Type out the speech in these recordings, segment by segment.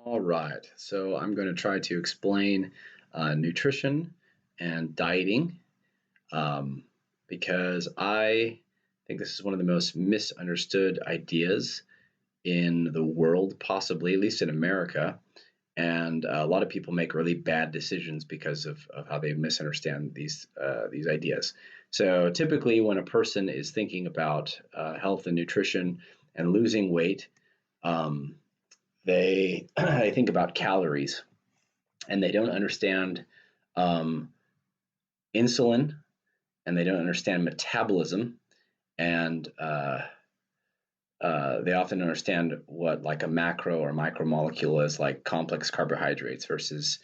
All right, so I'm going to try to explain nutrition and dieting um, because I think this is one of the most misunderstood ideas in the world, possibly, at least in America. And a lot of people make really bad decisions because of how they misunderstand these ideas. So typically, when a person is thinking about health and nutrition and losing weight, um, they think about calories and they don't understand um, insulin and they don't understand metabolism and they often understand what like a macro or micromolecule is, like complex carbohydrates versus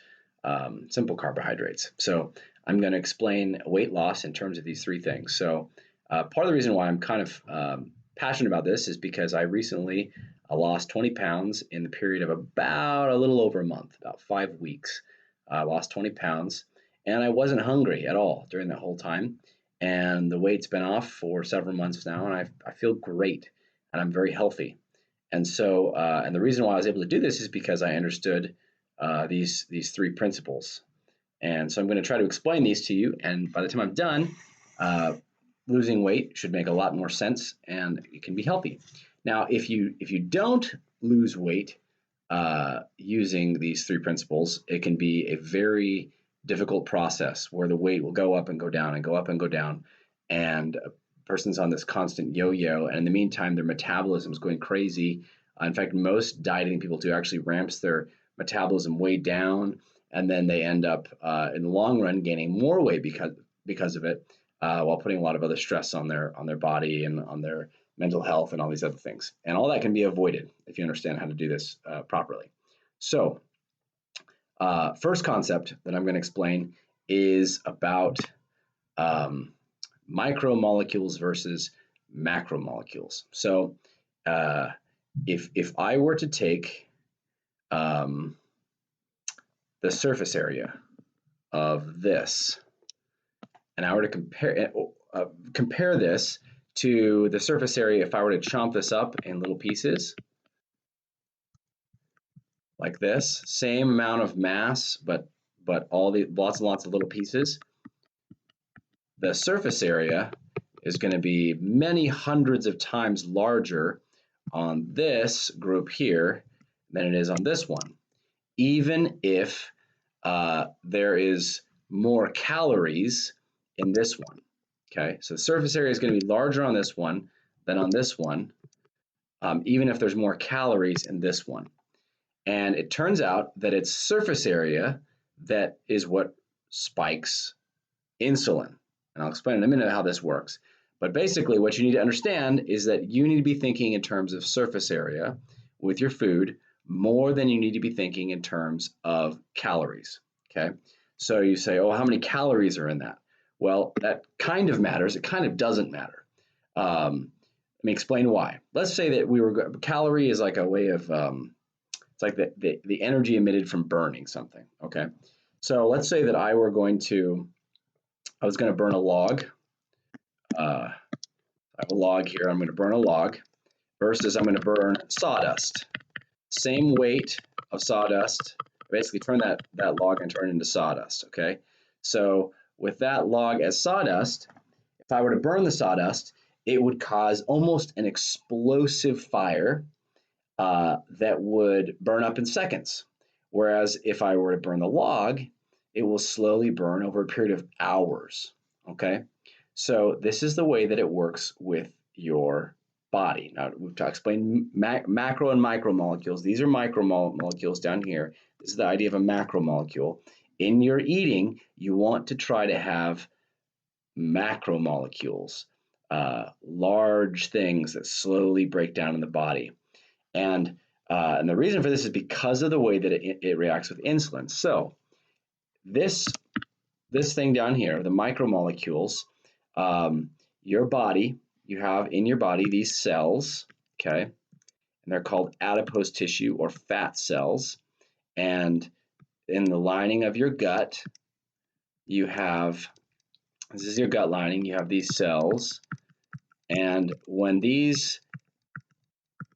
simple carbohydrates. So I'm going to explain weight loss in terms of these three things. So part of the reason why I'm kind of passionate about this is because I recently lost 20 pounds in the period of about a little over a month, about 5 weeks. I lost 20 pounds and I wasn't hungry at all during that whole time. And the weight's been off for several months now, and I feel great and I'm very healthy. And so, and the reason why I was able to do this is because I understood these three principles. And so I'm going to try to explain these to you. And by the time I'm done, uh, losing weight should make a lot more sense, and it can be healthy. Now, if you don't lose weight using these three principles, it can be a very difficult process where the weight will go up and go down and go up and go down, and a person's on this constant yo-yo, and in the meantime, their metabolism is going crazy. In fact, most dieting people do actually ramps their metabolism way down, and then they end up in the long run gaining more weight because of it, while putting a lot of other stress on their body and on their mental health and all these other things. And all that can be avoided if you understand how to do this properly. So, first concept that I'm going to explain is about um, micromolecules versus macromolecules. So, if I were to take um, the surface area of this, and I were to compare this to the surface area if I were to chomp this up in little pieces like this, same amount of mass, but all the lots and lots of little pieces. The surface area is going to be many hundreds of times larger on this group here than it is on this one, even if there is more calories in this one. Okay, so the surface area is going to be larger on this one than on this one, even if there's more calories in this one. And it turns out that it's surface area that is what spikes insulin. And I'll explain in a minute how this works. But basically, what you need to understand is that you need to be thinking in terms of surface area with your food more than you need to be thinking in terms of calories. Okay, so you say, oh, how many calories are in that? Well, that kind of matters. It kind of doesn't matter. Let me explain why. Let's say that calorie is like a way of it's like the energy emitted from burning something. Okay, so let's say that I was going to burn a log. I have a log here. I'm going to burn a log versus I'm going to burn sawdust. Same weight of sawdust. Basically, turn that log and turn it into sawdust. Okay, so with that log as sawdust, if I were to burn the sawdust, it would cause almost an explosive fire that would burn up in seconds. Whereas if I were to burn the log, it will slowly burn over a period of hours. Okay, so this is the way that it works with your body. Now we've explained macro and micromolecules. These are micromolecules down here. This is the idea of a macromolecule. In your eating, you want to try to have macromolecules, large things that slowly break down in the body. And the reason for this is because of the way that it reacts with insulin. So this thing down here, the micromolecules, your body, you have in your body these cells, okay, and they're called adipose tissue or fat cells. And in the lining of your gut, you have, this is your gut lining, you have these cells. And when these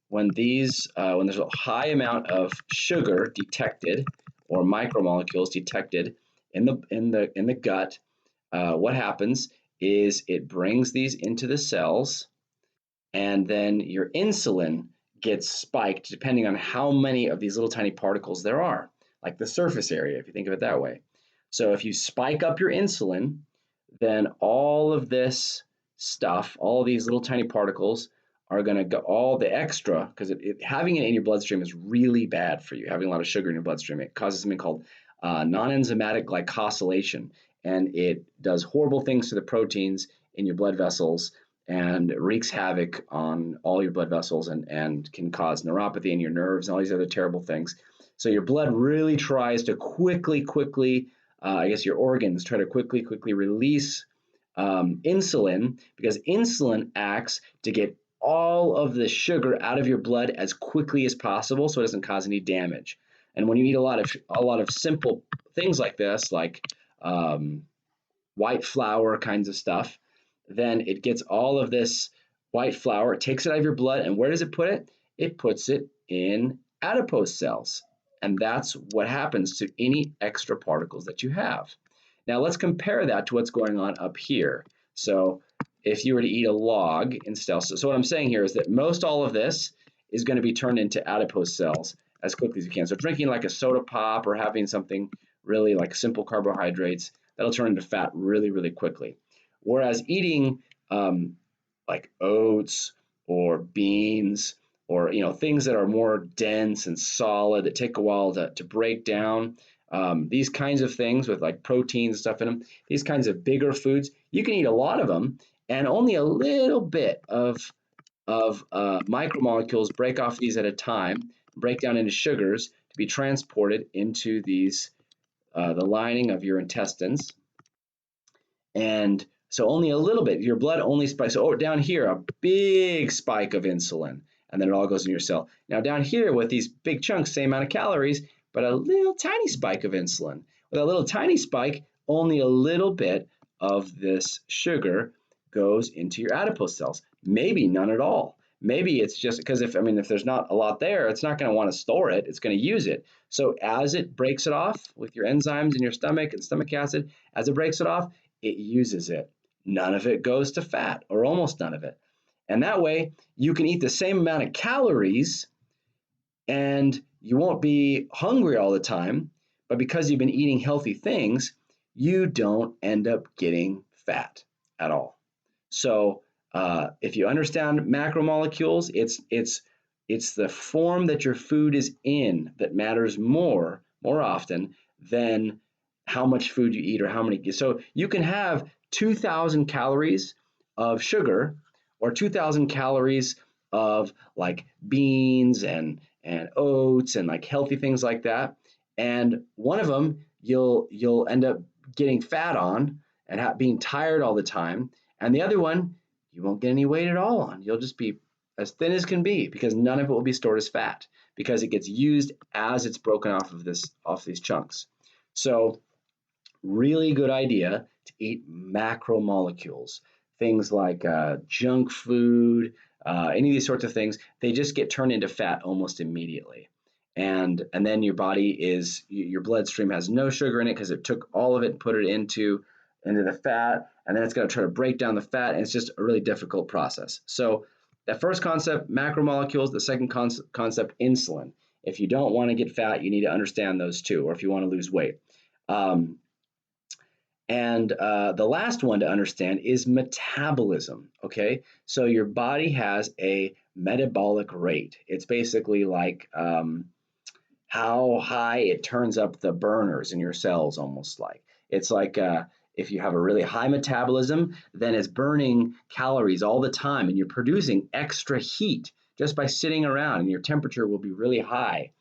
when there's a high amount of sugar detected or micromolecules detected in the gut, what happens is it brings these into the cells, and then your insulin gets spiked depending on how many of these little tiny particles there are, like the surface area, if you think of it that way. So if you spike up your insulin, then all of this stuff, all of these little tiny particles are going to go, all the extra, because having it in your bloodstream is really bad for you. Having a lot of sugar in your bloodstream, it causes something called non-enzymatic glycosylation, and it does horrible things to the proteins in your blood vessels and wreaks havoc on all your blood vessels, and can cause neuropathy in your nerves and all these other terrible things. So your blood really tries to quickly, I guess your organs try to quickly release insulin, because insulin acts to get all of the sugar out of your blood as quickly as possible so it doesn't cause any damage. And when you eat a lot of simple things like this, like white flour kinds of stuff, then it gets all of this white flour, it takes it out of your blood, and where does it put it? It puts it in adipose cells. And that's what happens to any extra particles that you have. Now let's compare that to what's going on up here. So if you were to eat a log instead, so what I'm saying here is that most all of this is going to be turned into adipose cells as quickly as you can. So drinking like a soda pop or having something really like simple carbohydrates, that'll turn into fat really quickly. Whereas eating like oats or beans, or things that are more dense and solid that take a while to break down, these kinds of things with like proteins and stuff in them, these kinds of bigger foods, you can eat a lot of them, and only a little bit of micromolecules break off these at a time, break down into sugars to be transported into these the lining of your intestines. And so only a little bit, your blood only spikes. So down here, a big spike of insulin, and then it all goes in your cell. Now down here with these big chunks, same amount of calories, but a little tiny spike of insulin. With a little tiny spike, only a little bit of this sugar goes into your adipose cells. Maybe none at all. Maybe it's just because if there's not a lot there, it's not going to want to store it. It's going to use it. So as it breaks it off with your enzymes in your stomach and stomach acid, as it breaks it off, it uses it. None of it goes to fat, or almost none of it. And that way, you can eat the same amount of calories and you won't be hungry all the time. But because you've been eating healthy things, you don't end up getting fat at all. So if you understand macromolecules, it's the form that your food is in that matters more often than how much food you eat or how many. So you can have 2,000 calories of sugar or 2,000 calories of like beans and oats and like healthy things like that, and one of them you'll end up getting fat on and being tired all the time, and the other one you won't get any weight at all on. You'll just be as thin as can be, because none of it will be stored as fat, because it gets used as it's broken off these chunks. So really good idea to eat macromolecules, things like junk food, any of these sorts of things. They just get turned into fat almost immediately, and then your bloodstream has no sugar in it because it took all of it and put it into the fat, and then it's going to try to break down the fat, and it's just a really difficult process. So that first concept, macromolecules. The second concept, insulin. If you don't want to get fat, you need to understand those two, or if you want to lose weight. And the last one to understand is metabolism, okay? So your body has a metabolic rate. It's basically like how high it turns up the burners in your cells, almost like. It's like if you have a really high metabolism, then it's burning calories all the time, and you're producing extra heat just by sitting around, and your temperature will be really high.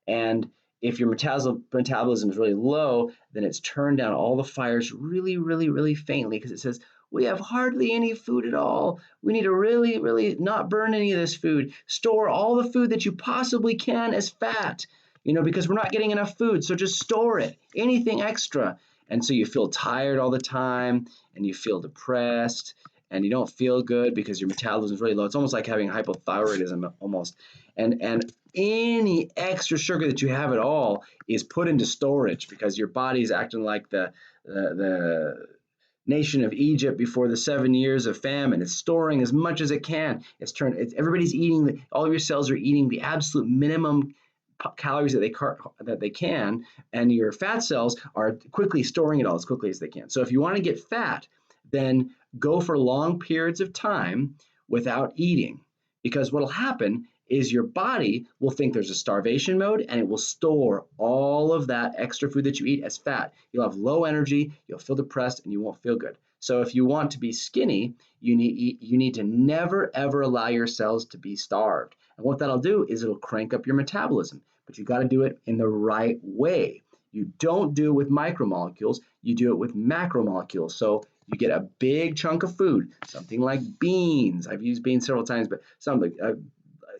And if your metabolism is really low, then it's turned down all the fires really faintly, because it says, we have hardly any food at all. We need to really not burn any of this food. Store all the food that you possibly can as fat, because we're not getting enough food. So just store it, anything extra. And so you feel tired all the time, and you feel depressed, and you don't feel good because your metabolism is really low. It's almost like having hypothyroidism almost. and any extra sugar that you have at all is put into storage because your body is acting like the nation of Egypt before the 7 years of famine. It's storing as much as it can. Everybody's eating, all of your cells are eating the absolute minimum calories that they can, and your fat cells are quickly storing it all as quickly as they can. So if you want to get fat, then go for long periods of time without eating, because what will happen is your body will think there's a starvation mode and it will store all of that extra food that you eat as fat. You'll have low energy, you'll feel depressed, and you won't feel good. So if you want to be skinny, you need to never ever allow your cells to be starved. And what that'll do is it'll crank up your metabolism, but you got to do it in the right way. You don't do it with micromolecules, you do it with macromolecules. So you get a big chunk of food, something like beans. I've used beans several times, but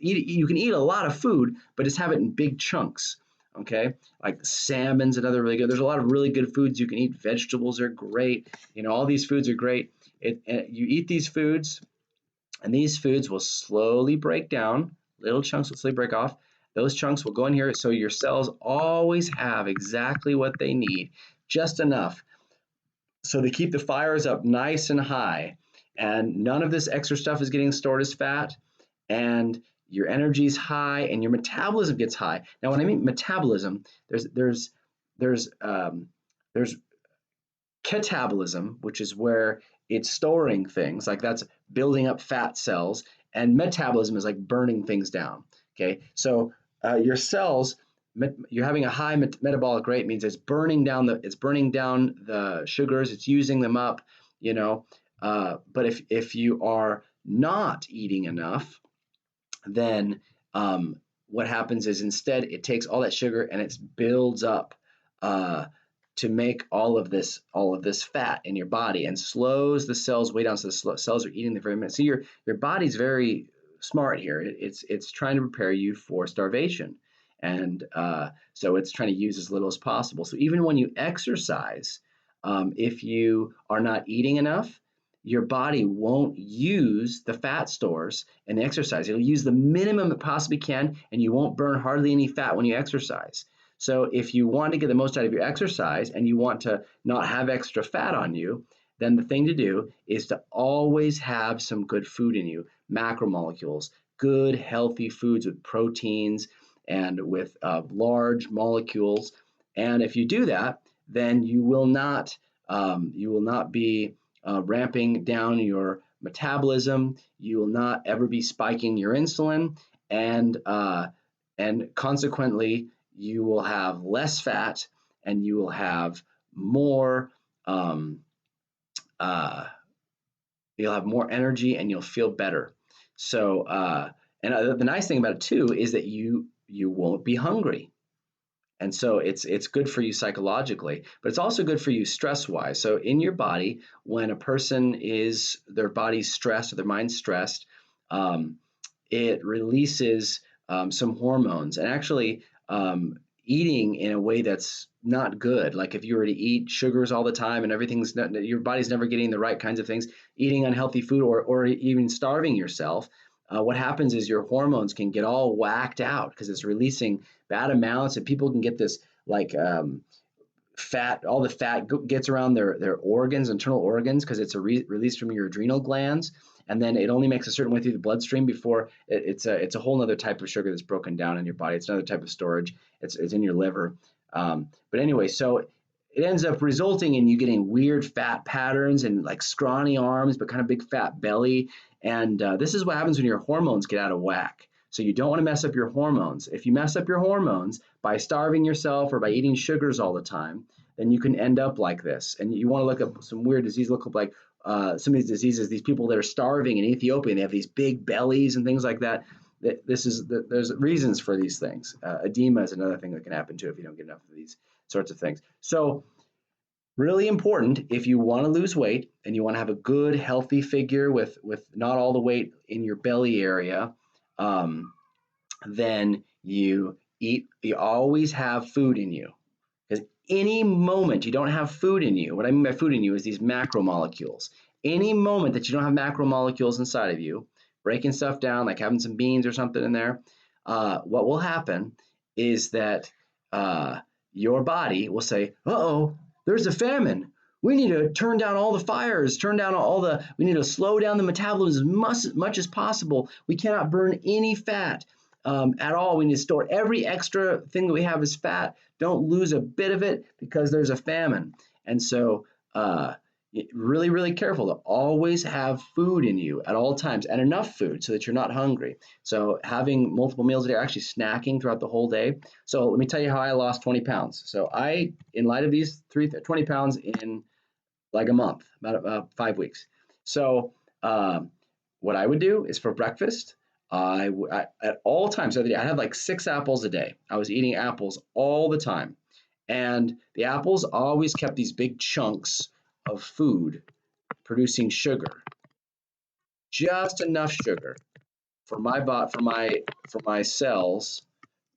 you can eat a lot of food, but just have it in big chunks, okay? Like salmon's another really good. There's a lot of really good foods you can eat. Vegetables are great. All these foods are great. You eat these foods, and these foods will slowly break down. Little chunks will slowly break off. Those chunks will go in here, so your cells always have exactly what they need, just enough. So they keep the fires up nice and high, and none of this extra stuff is getting stored as fat, and your energy is high, and your metabolism gets high. Now, when I mean metabolism, there's catabolism, which is where it's storing things, like that's building up fat cells, and metabolism is like burning things down. Okay, so your cells, you're having a high metabolic rate means it's burning down the sugars, it's using them up, but if you are not eating enough, then what happens is instead it takes all that sugar and it builds up to make all of this fat in your body and slows the cells way down, so the cells are eating the very minute. So your body's very smart here. It's trying to prepare you for starvation, and so it's trying to use as little as possible. So even when you exercise, if you are not eating enough, your body won't use the fat stores in the exercise. It'll use the minimum it possibly can, and you won't burn hardly any fat when you exercise. So if you want to get the most out of your exercise and you want to not have extra fat on you, then the thing to do is to always have some good food in you, macromolecules, good healthy foods with proteins and with large molecules. And if you do that, then you will not be ramping down your metabolism. You will not ever be spiking your insulin, and consequently, you will have less fat, and you will have more. You'll have more energy, and you'll feel better. So, and the nice thing about it too is that you won't be hungry. And so it's good for you psychologically, but it's also good for you stress-wise. So in your body, when a person their body's stressed or their mind's stressed, it releases some hormones. And actually, eating in a way that's not good, like if you were to eat sugars all the time and your body's never getting the right kinds of things, eating unhealthy food or even starving yourself, what happens is your hormones can get all whacked out because it's releasing bad amounts, and people can get this like fat. All the fat gets around their organs, internal organs, because it's released from your adrenal glands, and then it only makes a certain way through the bloodstream before it's a whole other type of sugar that's broken down in your body. It's another type of storage. It's in your liver. But anyway, so it ends up resulting in you getting weird fat patterns and like scrawny arms, but kind of big fat belly. And this is what happens when your hormones get out of whack. So you don't want to mess up your hormones. If you mess up your hormones by starving yourself or by eating sugars all the time, then you can end up like this. And you want to look up some weird disease, look up like some of these diseases, these people that are starving in Ethiopia, and they have these big bellies and things like that. There's reasons for these things. Edema is another thing that can happen too if you don't get enough of these sorts of things. So really important, if you want to lose weight and you want to have a good healthy figure with not all the weight in your belly area, then you always have food in you. Because any moment you don't have food in you, what I mean by food in you is these macromolecules. Any moment that you don't have macromolecules inside of you, breaking stuff down, like having some beans or something in there, what will happen is that your body will say, uh-oh, there's a famine. We need to turn down all the fires, we need to slow down the metabolism as much as possible. We cannot burn any fat at all. We need to store every extra thing that we have as fat. Don't lose a bit of it because there's a famine. And so really, really careful to always have food in you at all times, and enough food so that you're not hungry. So having multiple meals a day, or actually snacking throughout the whole day. So let me tell you how I lost 20 pounds. So in light of these 20 pounds in like a month, about 5 weeks. So what I would do is for breakfast, at all times of the day, I had like 6 apples a day. I was eating apples all the time. And the apples always kept these big chunks of food producing sugar, just enough sugar for my cells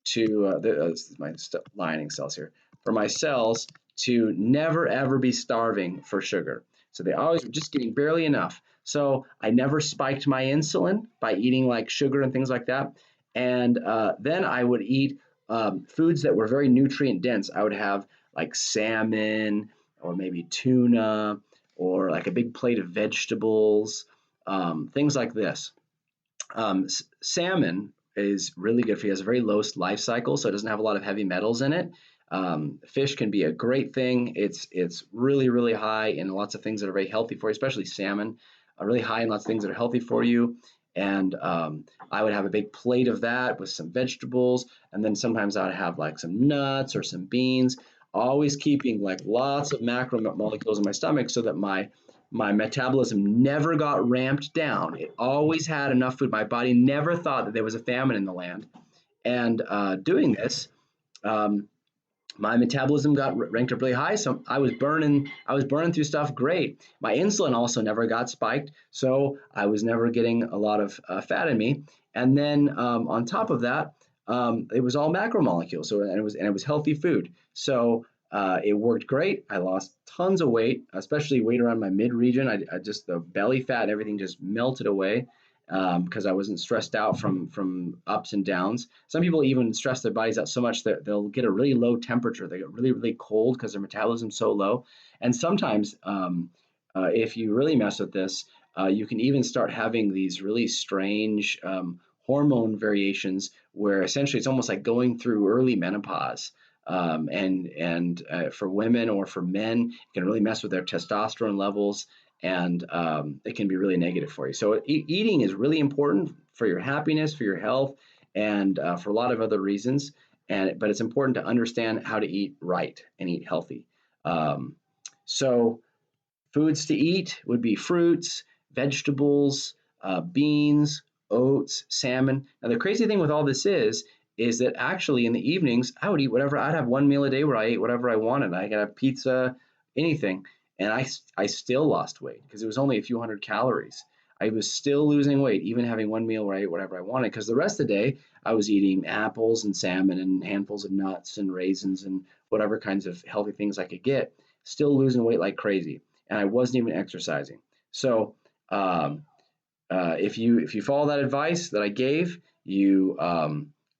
to this is my lining cells here, for my cells to never ever be starving for sugar. So they always were just getting barely enough. So I never spiked my insulin by eating like sugar and things like that. And then I would eat foods that were very nutrient dense. I would have like salmon or maybe tuna or like a big plate of vegetables, things like this. Salmon is really good for you. It has a very low life cycle, so it doesn't have a lot of heavy metals in it. Fish can be a great thing. It's really, really high in lots of things that are very healthy for you, especially salmon, really high in lots of things that are healthy for you. And I would have a big plate of that with some vegetables. And then sometimes I would have like some nuts or some beans, always keeping like lots of macromolecules in my stomach so that my metabolism never got ramped down. It always had enough food. My body never thought that there was a famine in the land. And doing this, my metabolism got ranked up really high, so I was burning through stuff great. My insulin also never got spiked, so I was never getting a lot of fat in me. And then on top of that, it was all macromolecules, so and it was healthy food. So it worked great. I lost tons of weight, especially weight around my mid region. I just the belly fat and everything just melted away because I wasn't stressed out from ups and downs. Some people even stress their bodies out so much that they'll get a really low temperature. They get really, really cold because their metabolism's so low. And sometimes, if you really mess with this, you can even start having these really strange hormone variations where essentially it's almost like going through early menopause. And for women or for men, it can really mess with their testosterone levels, and it can be really negative for you. So eating is really important for your happiness, for your health, and for a lot of other reasons. But it's important to understand how to eat right and eat healthy. So foods to eat would be fruits, vegetables, beans, oats, salmon. Now the crazy thing with all this is that actually in the evenings I would eat whatever. I'd have one meal a day where I ate whatever I wanted. I could have pizza, anything. And I still lost weight because it was only a few hundred calories. I was still losing weight, even having one meal where I ate whatever I wanted, because the rest of the day I was eating apples and salmon and handfuls of nuts and raisins and whatever kinds of healthy things I could get, still losing weight like crazy. And I wasn't even exercising. So if you follow that advice that I gave, you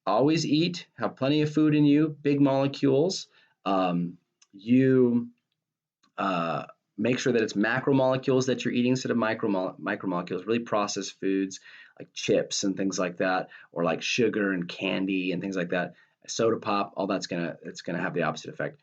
always eat, have plenty of food in you, big molecules. You make sure that it's macromolecules that you're eating instead of micromolecules, really processed foods like chips and things like that, or like sugar and candy and things like that. Soda pop, all it's gonna have the opposite effect.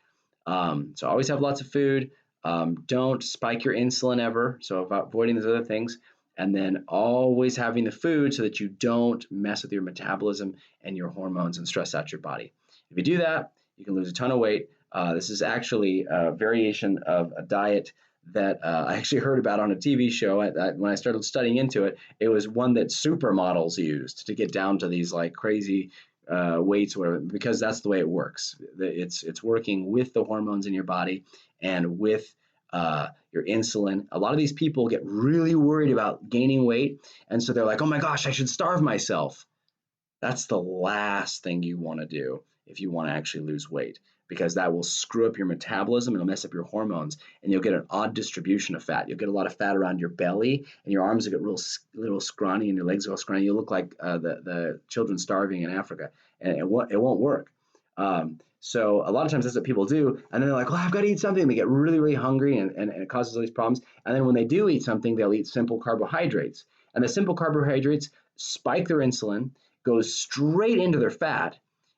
So always have lots of food. Don't spike your insulin ever. So avoiding those other things. And then always having the food so that you don't mess with your metabolism and your hormones and stress out your body. If you do that, you can lose a ton of weight. This is actually a variation of a diet that I actually heard about on a TV show. When I started studying into it, it was one that supermodels used to get down to these like crazy weights, whatever, because that's the way it works. It's working with the hormones in your body and with your insulin. A lot of these people get really worried about gaining weight, and so they're like, "Oh my gosh, I should starve myself." That's the last thing you want to do. if you want to actually lose weight, because that will screw up your metabolism, it'll mess up your hormones, and you'll get an odd distribution of fat. You'll get a lot of fat around your belly, and your arms will get little scrawny, and your legs will get scrawny. You'll look like the children starving in Africa, and it won't work. So a lot of times that's what people do, and then they're like, well, I've got to eat something. They get really, really hungry, and it causes all these problems. And then when they do eat something, they'll eat simple carbohydrates. And the simple carbohydrates spike their insulin, goes straight into their fat,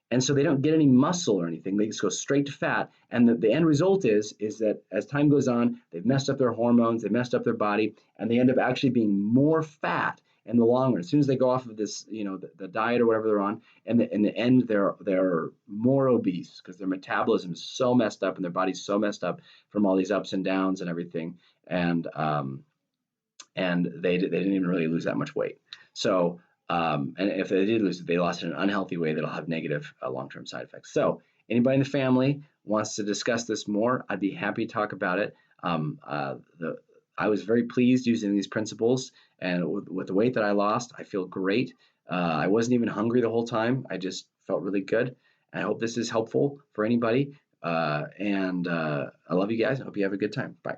and so they don't get any muscle or anything. They just go straight to fat. And the end result is that as time goes on, they've messed up their hormones, they've messed up their body, and they end up actually being more fat in the long run. As soon as they go off of this, the diet or whatever they're on, and in the end, they're more obese because their metabolism is so messed up and their body's so messed up from all these ups and downs and everything. And they didn't even really lose that much weight. So, and if they did lose it, they lost it in an unhealthy way that'll have negative long-term side effects. So anybody in the family wants to discuss this more, I'd be happy to talk about it. I was very pleased using these principles, and with the weight that I lost, I feel great. I wasn't even hungry the whole time. I just felt really good. I hope this is helpful for anybody. I love you guys. I hope you have a good time. Bye.